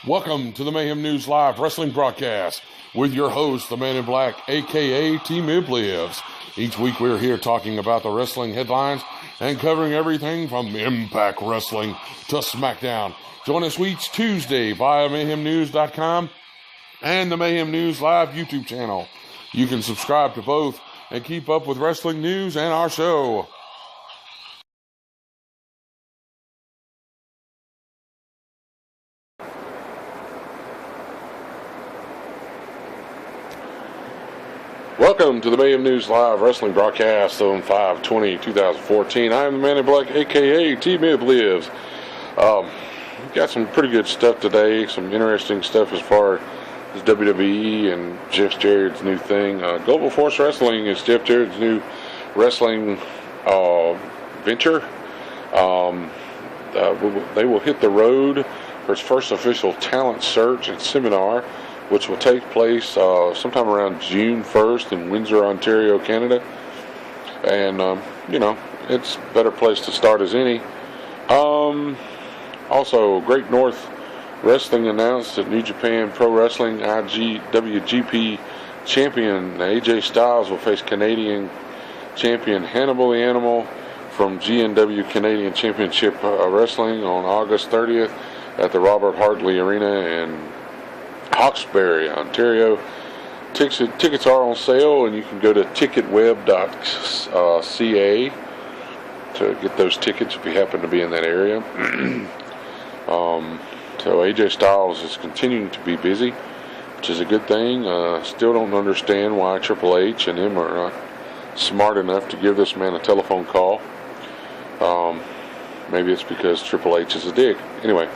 Welcome to the Mayhem News Live wrestling broadcast with your host, the Man in Black, a.k.a. T-Mib Lives. Each week we're here talking about the wrestling headlines and covering everything from Impact Wrestling to SmackDown. Join us each Tuesday via MayhemNews.com and the Mayhem News Live YouTube channel. You can subscribe to both and keep up with wrestling news and our show. Welcome to the Mayhem News Live wrestling broadcast on 5/20/2014. I am the Man in Black, a.k.a. T-Mib Lives. We've got some pretty good stuff today, some interesting stuff as far as WWE and Jeff Jarrett's new thing. Global Force Wrestling is Jeff Jarrett's new wrestling venture. They will hit the road for its first official talent search and seminar, which will take place sometime around June 1st in Windsor, Ontario, Canada. And, it's a better place to start as any. Also, Great North Wrestling announced that New Japan Pro Wrestling IWGP champion AJ Styles will face Canadian champion Hannibal the Animal from GNW Canadian Championship Wrestling on August 30th at the Robert Hartley Arena in Hawkesbury, Ontario. Tickets are on sale, and you can go to ticketweb.ca to get those tickets if you happen to be in that area. So AJ Styles is continuing to be busy, which is a good thing. Still don't understand why Triple H and him are not smart enough to give this man a telephone call. Maybe it's because Triple H is a dick. Anyway.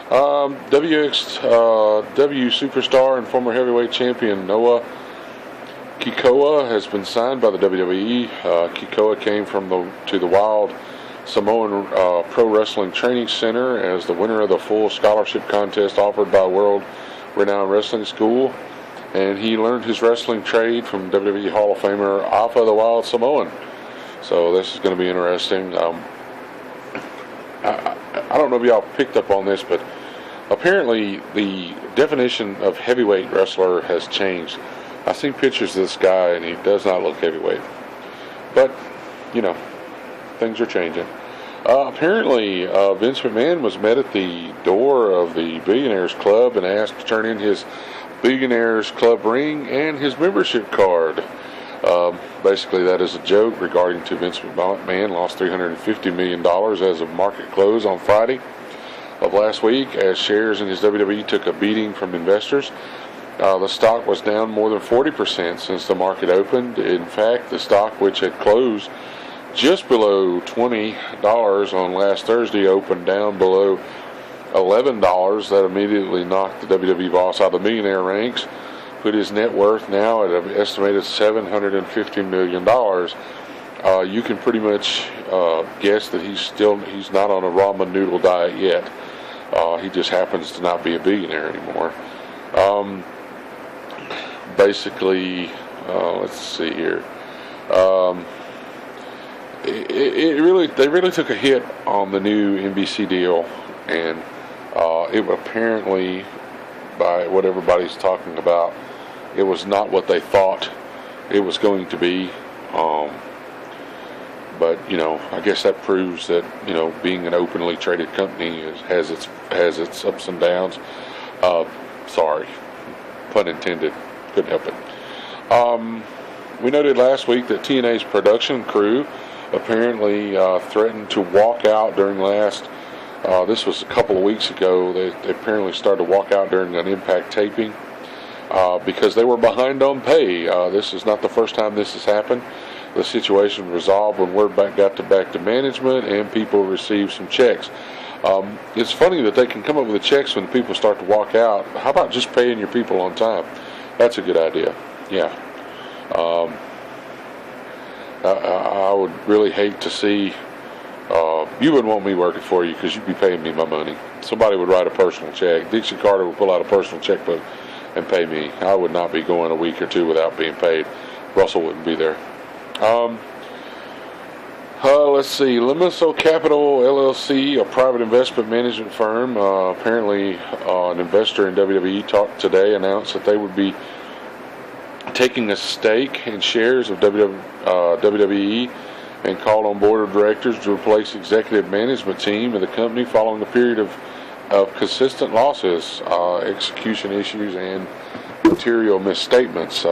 WXW superstar and former heavyweight champion Noah Kekoa has been signed by the WWE. Kekoa came to the Wild Samoan Pro Wrestling Training Center as the winner of the full scholarship contest offered by world-renowned wrestling school, and he learned his wrestling trade from WWE Hall of Famer Alpha the Wild Samoan. So this is going to be interesting. I don't know if y'all picked up on this, but apparently the definition of heavyweight wrestler has changed. I've seen pictures of this guy, and he does not look heavyweight. But, things are changing. Apparently, Vince McMahon was met at the door of the Billionaires Club and asked to turn in his Billionaires Club ring and his membership card. Basically, that is a joke regarding to Vince McMahon lost $350 million as of market close on Friday of last week as shares in his WWE took a beating from investors. The stock was down more than 40% since the market opened. In fact, the stock, which had closed just below $20 on last Thursday, opened down below $11. That immediately knocked the WWE boss out of the millionaire ranks, put his net worth now at an estimated $750 million. You can pretty much guess that he's not on a ramen noodle diet yet. He just happens to not be a billionaire anymore. Basically, let's see here. They really took a hit on the new NBC deal, and it apparently, by what everybody's talking about, it was not what they thought it was going to be. But I guess that proves that being an openly traded company has its ups and downs. Sorry, pun intended. Couldn't help it. We noted last week that TNA's production crew apparently threatened to walk out during this was a couple of weeks ago. They apparently started to walk out during an Impact taping because they were behind on pay. This is not the first time this has happened. The situation resolved when word got back to management and people received some checks. It's funny that they can come up with the checks when the people start to walk out. How about just paying your people on time? That's a good idea. Yeah. I would really hate to see. You wouldn't want me working for you because you'd be paying me my money. Somebody would write a personal check. Dixie Carter would pull out a personal checkbook and pay me. I would not be going a week or two without being paid. Russell wouldn't be there. Let's see. Limassol Capital LLC, a private investment management firm, apparently an investor in WWE, talked today, announced that they would be taking a stake in shares of WWE and called on board of directors to replace executive management team of the company following a period of consistent losses, execution issues, and material misstatements.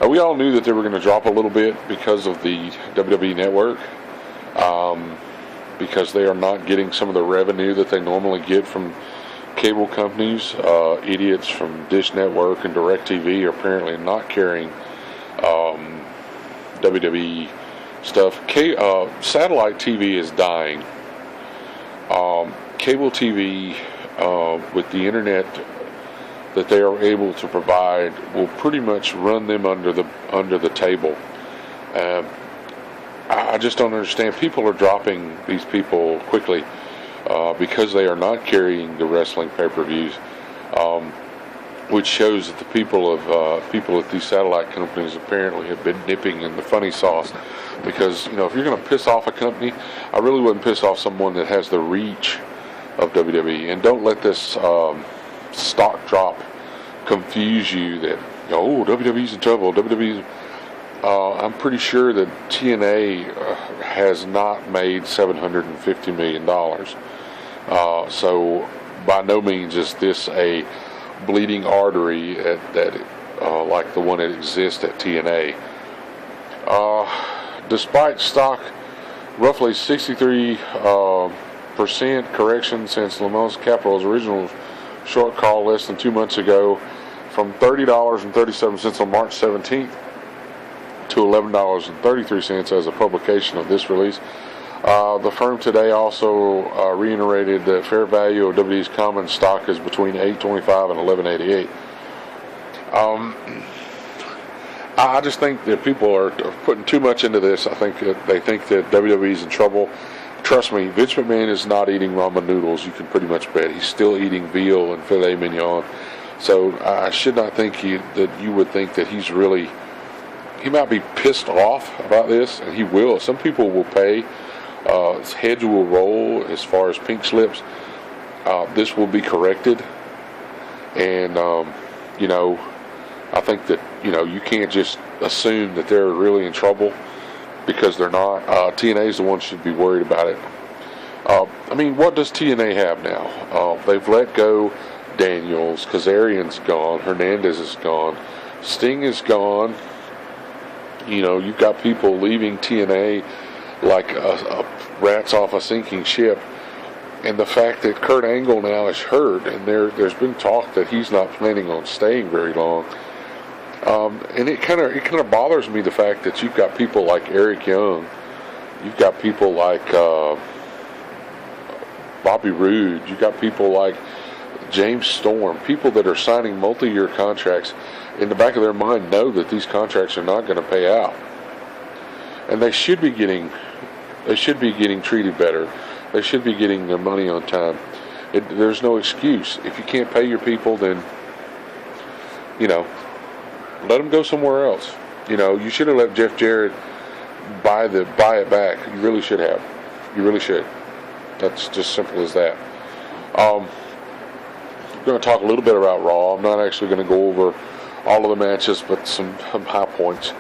We all knew that they were going to drop a little bit because of the WWE network, because they are not getting some of the revenue that they normally get from cable companies. Idiots from Dish Network and DirecTV are apparently not carrying WWE stuff. Satellite TV is dying. Cable TV, with the internet that they are able to provide, will pretty much run them under the table. I just don't understand. People are dropping these people quickly because they are not carrying the wrestling pay-per-views, which shows that the people at these satellite companies apparently have been nipping in the funny sauce. Because if you're going to piss off a company, I really wouldn't piss off someone that has the reach of WWE. And don't let this stock drop confuse you that WWE's in trouble. WWE's. I'm pretty sure that TNA has not made $750 million. So by no means is this a bleeding artery like the one that exists at TNA. Despite stock roughly 63% correction since Limassol Capital's original short call less than 2 months ago, from $30.37 on March 17th to $11.33 as a publication of this release. The firm today also reiterated that fair value of WWE's common stock is between $8.25 and $11.88. I just think that people are putting too much into this. I think that they think that WWE's in trouble. Trust me, Vince McMahon is not eating ramen noodles. You can pretty much bet he's still eating veal and filet mignon. So I should not think that you would think that he's really. He might be pissed off about this, and he will. Some people will pay. His heads will roll as far as pink slips. This will be corrected, and I think that you can't just assume that they're really in trouble because they're not. TNA is the one who should be worried about it. What does TNA have now? They've let go Daniels, Kazarian's gone, Hernandez is gone, Sting is gone. You've got people leaving TNA like rats off a sinking ship. And the fact that Kurt Angle now is hurt, and there's been talk that he's not planning on staying very long. And it kind of bothers me, the fact that you've got people like Eric Young, you've got people like Bobby Roode, you've got people like James Storm, people that are signing multi-year contracts. In the back of their mind, know that these contracts are not going to pay out, and they should be getting treated better. They should be getting their money on time. There's no excuse. If you can't pay your people, then let them go somewhere else. You should have let Jeff Jarrett buy it back. You really should have. You really should. That's just simple as that. I'm going to talk a little bit about Raw. I'm not actually going to go over all of the matches, but some high points.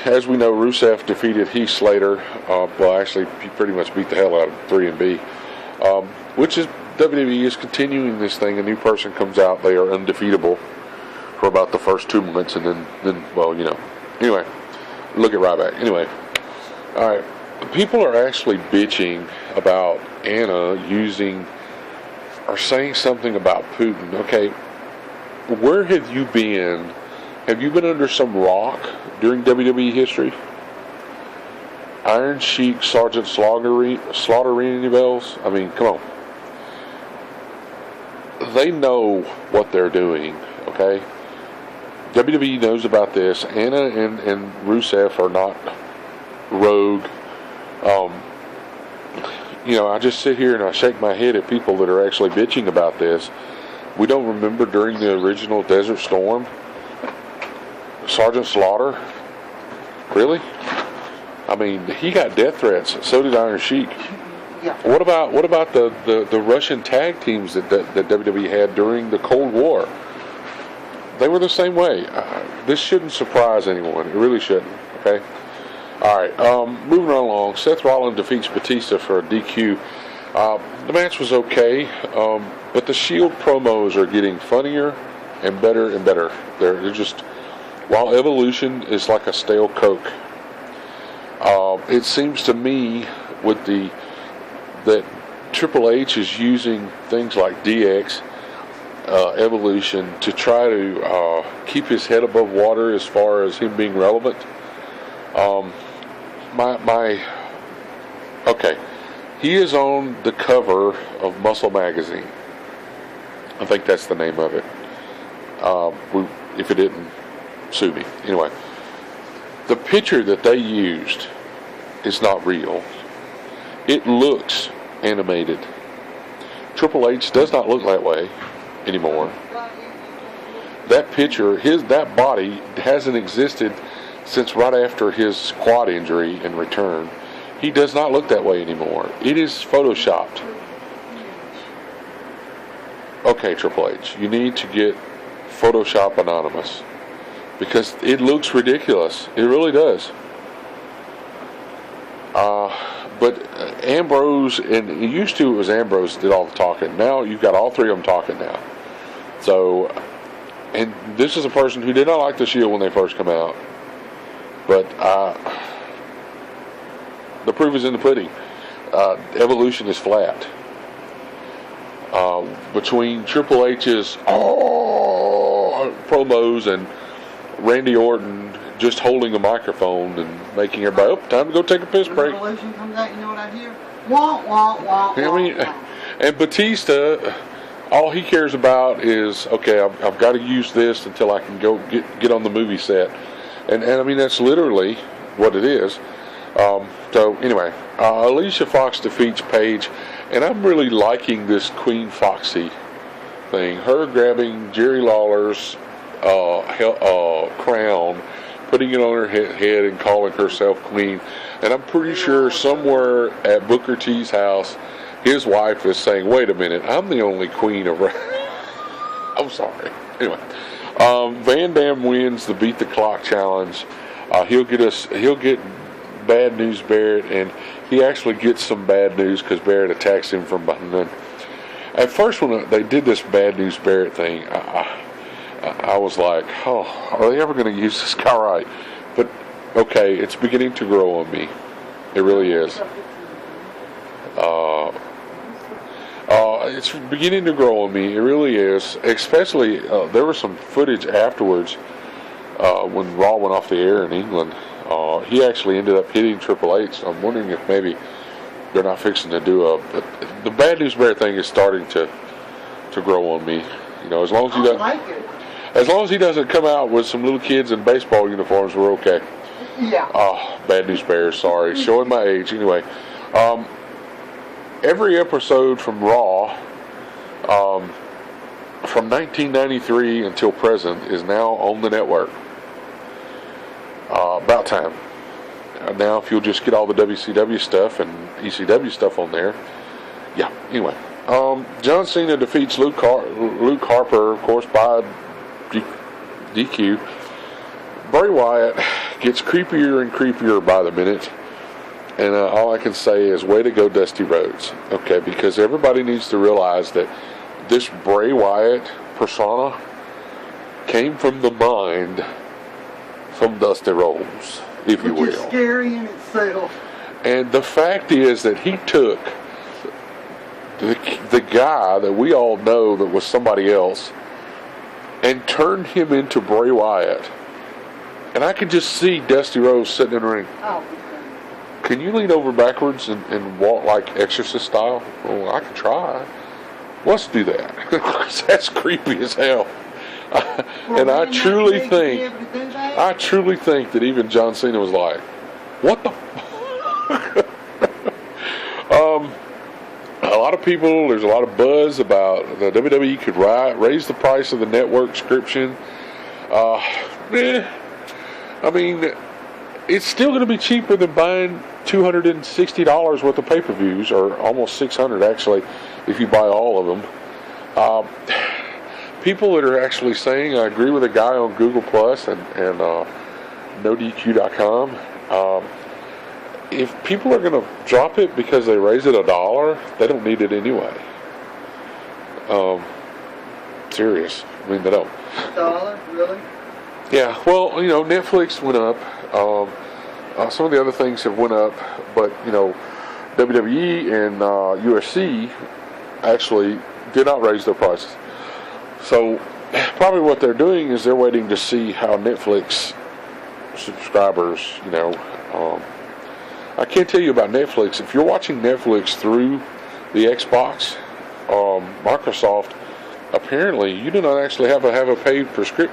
As we know, Rusev defeated Heath Slater. Actually, he pretty much beat the hell out of 3B. Which is, WWE is continuing this thing. A new person comes out, they are undefeatable for about the first 2 months, and then Anyway, look at Ryback. Anyway, all right. People are actually bitching about Anna saying something about Putin. Okay, where have you been? Have you been under some rock during WWE history? Iron Sheik, Sergeant Slaughter, ring any bells? Come on. They know what they're doing, okay? WWE knows about this. Anna and Rusev are not rogue. I just sit here and I shake my head at people that are actually bitching about this. We don't remember during the original Desert Storm, Sergeant Slaughter? Really? I mean, he got death threats. So did Iron Sheik. Yeah. What about the Russian tag teams that WWE had during the Cold War? They were the same way. This shouldn't surprise anyone. It really shouldn't. Okay. All right. Moving right along. Seth Rollins defeats Batista for a DQ. The match was okay, but the Shield promos are getting funnier and better and better. They're just, while Evolution is like a stale Coke, it seems to me that Triple H is using things like DX, Evolution, to try to keep his head above water as far as him being relevant. Okay. He is on the cover of Muscle Magazine. I think that's the name of it. If it didn't, sue me. Anyway, the picture that they used is not real. It looks animated. Triple H does not look that way anymore. That picture, that body hasn't existed since right after his quad injury and return. He does not look that way anymore. It is photoshopped. Okay, Triple H, you need to get Photoshop Anonymous, because it looks ridiculous. It really does. But Ambrose, and it used to, it was Ambrose that did all the talking. Now you've got all three of them talking now. So, and this is a person who did not like the Shield when they first come out. But the proof is in the pudding. Evolution is flat. Between Triple H's promos and Randy Orton just holding a microphone and making everybody, time to go take a piss break. Evolution comes out, you know what I hear? Wah, wah, wah, I mean, wah. and Batista, all he cares about is, okay, I've got to use this until I can go get on the movie set. And I mean, that's literally what it is. So anyway, Alicia Fox defeats Paige, and I'm really liking this Queen Foxy thing. Her grabbing Jerry Lawler's crown, putting it on her head and calling herself Queen. And I'm pretty sure somewhere at Booker T's house, his wife is saying, wait a minute, I'm the only queen of... I'm sorry. Anyway, Van Dam wins the Beat the Clock challenge. He'll get Bad News Barrett, and he actually gets some bad news because Barrett attacks him from behind. At first, when they did this Bad News Barrett thing, I was like, oh, are they ever going to use this guy right? But, okay, it's beginning to grow on me. It really is. It's beginning to grow on me. It really is. Especially, there was some footage afterwards when Raw went off the air in England. He actually ended up hitting Triple H. I'm wondering if maybe they're not fixing to do the Bad News Bear thing is starting to grow on me. You know, as long as he doesn't, as long as he doesn't come out with some little kids in baseball uniforms, we're okay. Yeah. Oh, Bad News Bear. Sorry, showing my age. Anyway, every episode from Raw, from 1993 until present, is now on the network. About time. Now, if you'll just get all the WCW stuff and ECW stuff on there. Yeah, anyway. John Cena defeats Luke Harper, of course, by DQ. Bray Wyatt gets creepier and creepier by the minute. And all I can say is, way to go, Dusty Rhodes. Okay, because everybody needs to realize that this Bray Wyatt persona came from the mind from Dusty Rhodes, if you will. Which is scary in itself. And the fact is that he took the guy that we all know that was somebody else and turned him into Bray Wyatt. And I could just see Dusty Rhodes sitting in the ring. Oh. Can you lean over backwards and walk like Exorcist style? Well, I can try. Let's do that. That's creepy as hell. And I truly think that even John Cena was like, what the a lot of people, there's a lot of buzz about the WWE could raise the price of the network subscription. I mean, it's still going to be cheaper than buying $260 worth of pay-per-views, or almost $600 actually, if you buy all of them. People that are actually saying, I agree with a guy on Google Plus and NoDQ.com. If people are going to drop it because they raise it $1, they don't need it anyway. Serious. I mean, they don't. $1, really? Yeah, well, Netflix went up. Some of the other things have went up, but, WWE and UFC actually did not raise their prices. So, probably what they're doing is they're waiting to see how Netflix subscribers, I can't tell you about Netflix. If you're watching Netflix through the Xbox, Microsoft, apparently you do not actually have a paid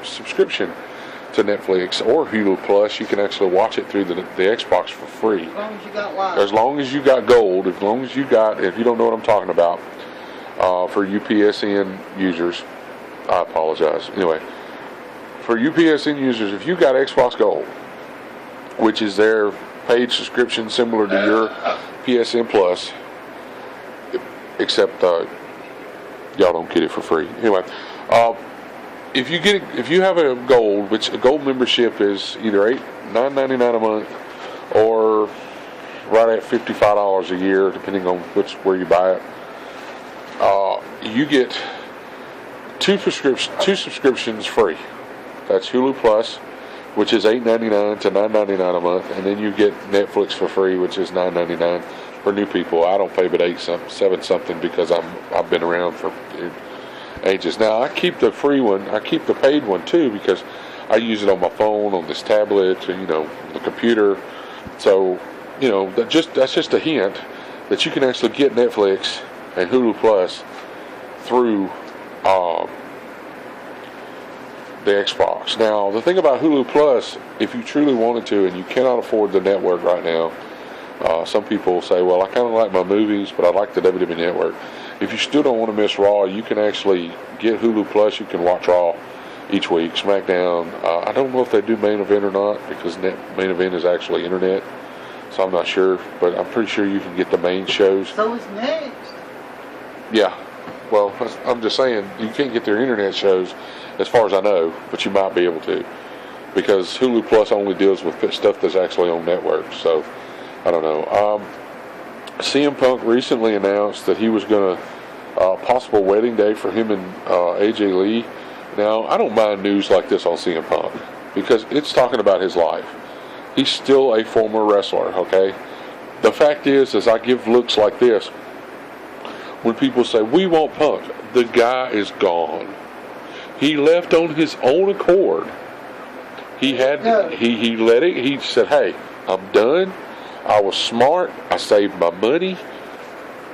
subscription to Netflix or Hulu Plus. You can actually watch it through the Xbox for free. As long as you got live. As long as you got gold, if you don't know what I'm talking about, for UPSN users, I apologize. Anyway, for UPSN users, if you got Xbox Gold, which is their paid subscription similar to your PSN Plus, except y'all don't get it for free. Anyway, if you have a gold, which a gold membership is either $9.99 a month or right at $55 a year, depending on where you buy it, you get two subscriptions free. That's Hulu Plus, which is $8.99 to $9.99 a month, and then you get Netflix for free, which is $9.99 for new people. I don't pay but $7 something because I've been around for ages. Now I keep the free one, I keep the paid one too, because I use it on my phone, on this tablet, the computer. So that's just a hint that you can actually get Netflix and Hulu Plus through the Xbox. Now, the thing about Hulu Plus, if you truly wanted to, and you cannot afford the network right now, some people say, well, I kind of like my movies, but I like the WWE Network. If you still don't want to miss Raw, you can actually get Hulu Plus. You can watch Raw each week, SmackDown. I don't know if they do main event or not, because main event is actually internet, so I'm not sure, but I'm pretty sure you can get the main shows. So is next. Yeah. Well, I'm just saying, you can't get their internet shows, as far as I know, but you might be able to, because Hulu Plus only deals with stuff that's actually on networks. So, I don't know. CM Punk recently announced that he was going to possible wedding day for him and AJ Lee. Now, I don't mind news like this on CM Punk, because it's talking about his life. He's still a former wrestler, okay? The fact is I give looks like this when people say, we want Punk. The guy is gone. He left on his own accord. He let it. He said, hey, I'm done. I was smart. I saved my money.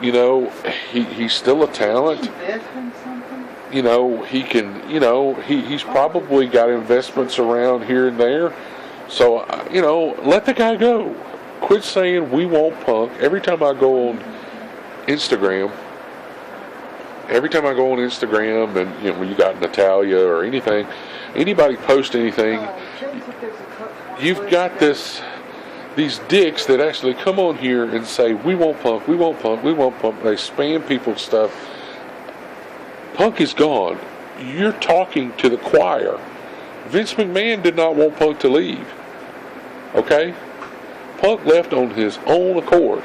He's still a talent. He can, he's probably got investments around here and there. So, let the guy go. Quit saying we want Punk. Every time I go on Instagram, and when you got Natalia or anything, anybody post anything, you've got these dicks that actually come on here and say, we want Punk, we want Punk, we want Punk. They spam people's stuff. Punk is gone. You're talking to the choir. Vince McMahon did not want Punk to leave. Okay? Punk left on his own accord.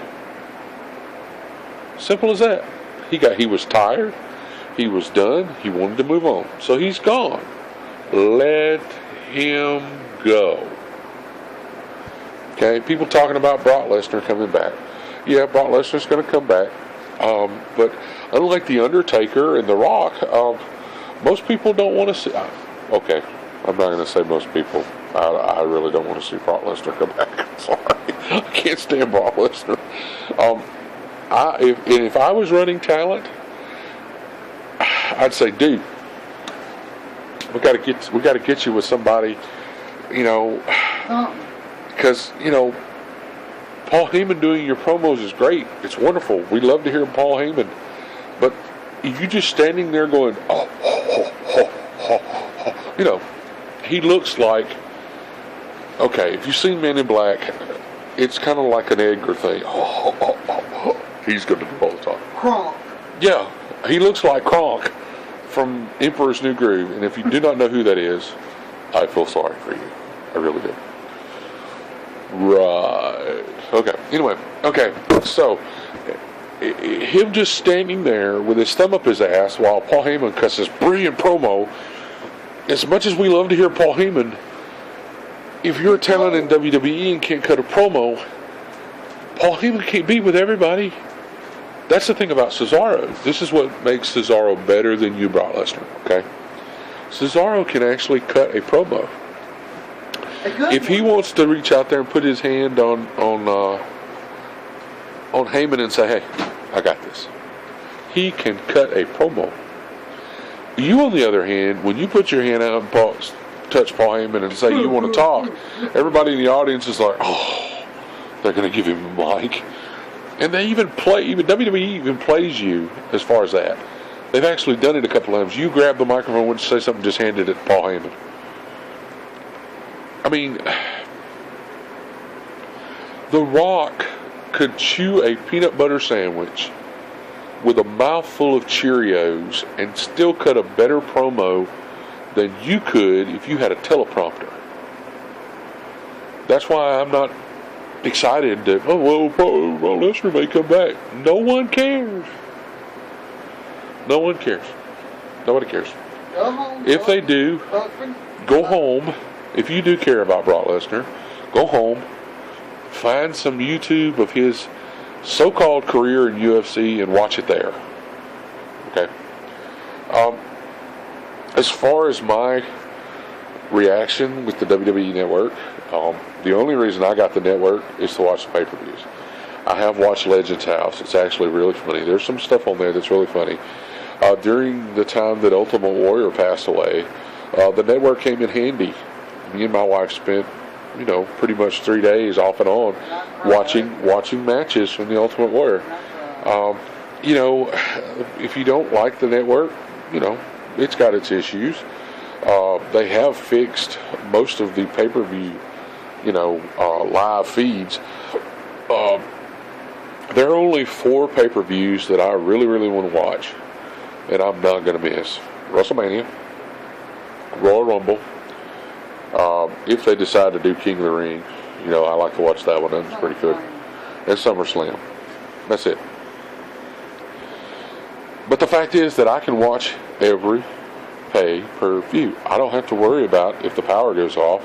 Simple as that. He was tired. He was done. He wanted to move on. So he's gone. Let him go. Okay? People talking about Brock Lesnar coming back. Yeah, Brock Lesnar's going to come back. But unlike The Undertaker and The Rock, most people don't want to see... okay, I'm not going to say most people. I really don't want to see Brock Lesnar come back. I'm sorry. I can't stand Brock Lesnar. If I was running talent, I'd say, dude, we got to get you with somebody, because Paul Heyman doing your promos is great. It's wonderful. We love to hear Paul Heyman, but if you just standing there going, he looks like okay, if you've seen Men in Black, it's kind of like an Edgar thing. He's going to do all the talk. Kronk. Yeah, he looks like Kronk from Emperor's New Groove, and if you do not know who that is, I feel sorry for you. I really do. Right. Okay. Anyway. Okay. So, him just standing there with his thumb up his ass while Paul Heyman cuts this brilliant promo. As much as we love to hear Paul Heyman, if you're a talent in WWE and can't cut a promo, Paul Heyman can't be with everybody. That's the thing about Cesaro. This is what makes Cesaro better than you, Brock Lesnar. Okay. Cesaro can actually cut a promo. If he wants to reach out there and put his hand on Heyman and say, "Hey, I got this," he can cut a promo. You, on the other hand, when you put your hand out and touch Paul Heyman and say you want to talk, everybody in the audience is like, "Oh, they're going to give him a mic," and they even WWE even plays you as far as that. They've actually done it a couple of times. You grab the microphone, went to say something, just handed it to Paul Heyman. I mean, The Rock could chew a peanut butter sandwich with a mouthful of Cheerios and still cut a better promo than you could if you had a teleprompter. That's why I'm not excited that, Paul Lesnar may come back. No one cares. No one cares. Nobody cares. Go home. If they do, go home. If you do care about Brock Lesnar, go home, find some YouTube of his so-called career in UFC and watch it there. Okay. As far as my reaction with the WWE Network, the only reason I got the network is to watch the pay-per-views. I have watched Legends House. It's actually really funny. There's some stuff on there that's really funny. During the time that Ultimate Warrior passed away, the network came in handy. Me and my wife spent, pretty much 3 days off and on watching matches from the Ultimate Warrior. If you don't like the network, it's got its issues. They have fixed most of the pay-per-view, live feeds. There are only 4 pay-per-views that I really, really want to watch, and I'm not going to miss. WrestleMania, Royal Rumble. If they decide to do King of the Ring, I like to watch that one. That's pretty good. And SummerSlam. That's it. But the fact is that I can watch every pay-per-view. I don't have to worry about if the power goes off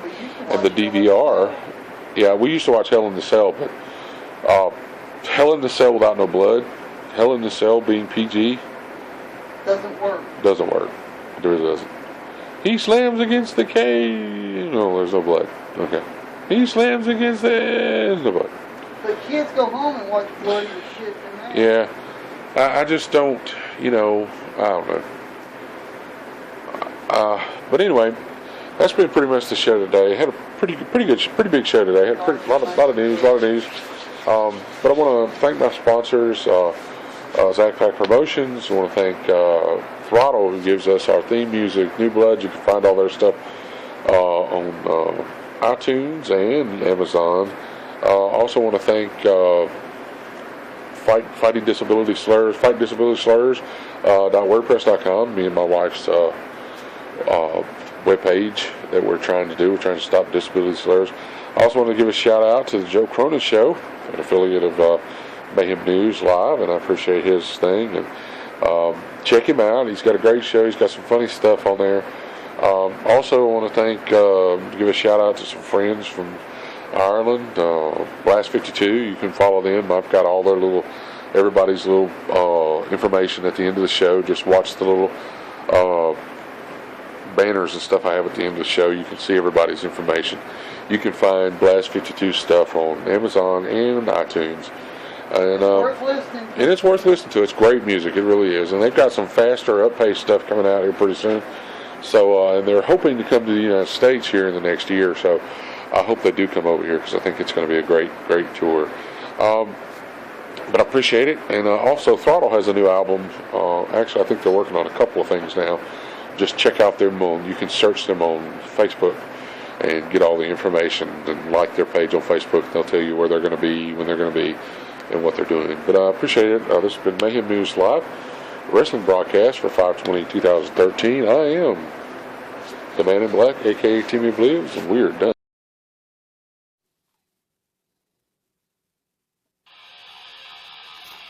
and the DVR. Yeah, we used to watch Hell in the Cell, but Hell in the Cell without no blood, Hell in the Cell being PG, Doesn't work. It really doesn't. He slams against the cage. No, there's no blood. Okay. He slams against the... There's no blood. The kids go home and watch bloody shit in there. Yeah. I just don't, I don't know. But anyway, that's been pretty much the show today. Had a pretty big show today. Had a lot of news. But I want to thank my sponsors, Zach Pack Promotions. I want to thank Throttle, who gives us our theme music, New Blood. You can find all their stuff on iTunes and Amazon. Also want to thank Fighting Disability Slurs, WordPress.com, me and my wife's webpage that we're trying to do. We're trying to stop disability slurs. I also want to give a shout out to the Joe Cronin Show, an affiliate of Mayhem News Live, and I appreciate his thing. And check him out. He's got a great show. He's got some funny stuff on there. Also, I want to give a shout out to some friends from Ireland, Blast 52. You can follow them. I've got all their everybody's little information at the end of the show. Just watch the little banners and stuff I have at the end of the show. You can see everybody's information. You can find Blast 52 stuff on Amazon and iTunes. And it's worth listening to. It's great music. It really is. And they've got some faster, up-paced stuff coming out here pretty soon. So, and they're hoping to come to the United States here in the next year. So, I hope they do come over here because I think it's going to be a great tour. But I appreciate it. And also, Throttle has a new album. Actually, I think they're working on a couple of things now. Just check out them you can search them on Facebook. and get all the information, and like their page on Facebook. They'll tell you where they're going to be, when they're going to be, and what they're doing. But I appreciate it. This has been Mayhem News Live, wrestling broadcast for 5/20/2013. I am the Man in Black, a.k.a. Team Believes, and we are done.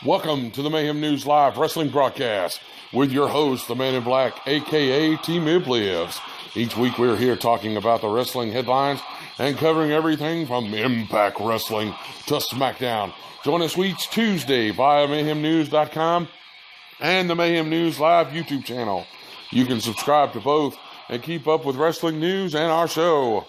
Welcome to the Mayhem News Live wrestling broadcast with your host, the Man in Black, a.k.a. Team Lives. Each week we're here talking about the wrestling headlines and covering everything from Impact Wrestling to SmackDown. Join us each Tuesday via MayhemNews.com and the Mayhem News Live YouTube channel. You can subscribe to both and keep up with wrestling news and our show.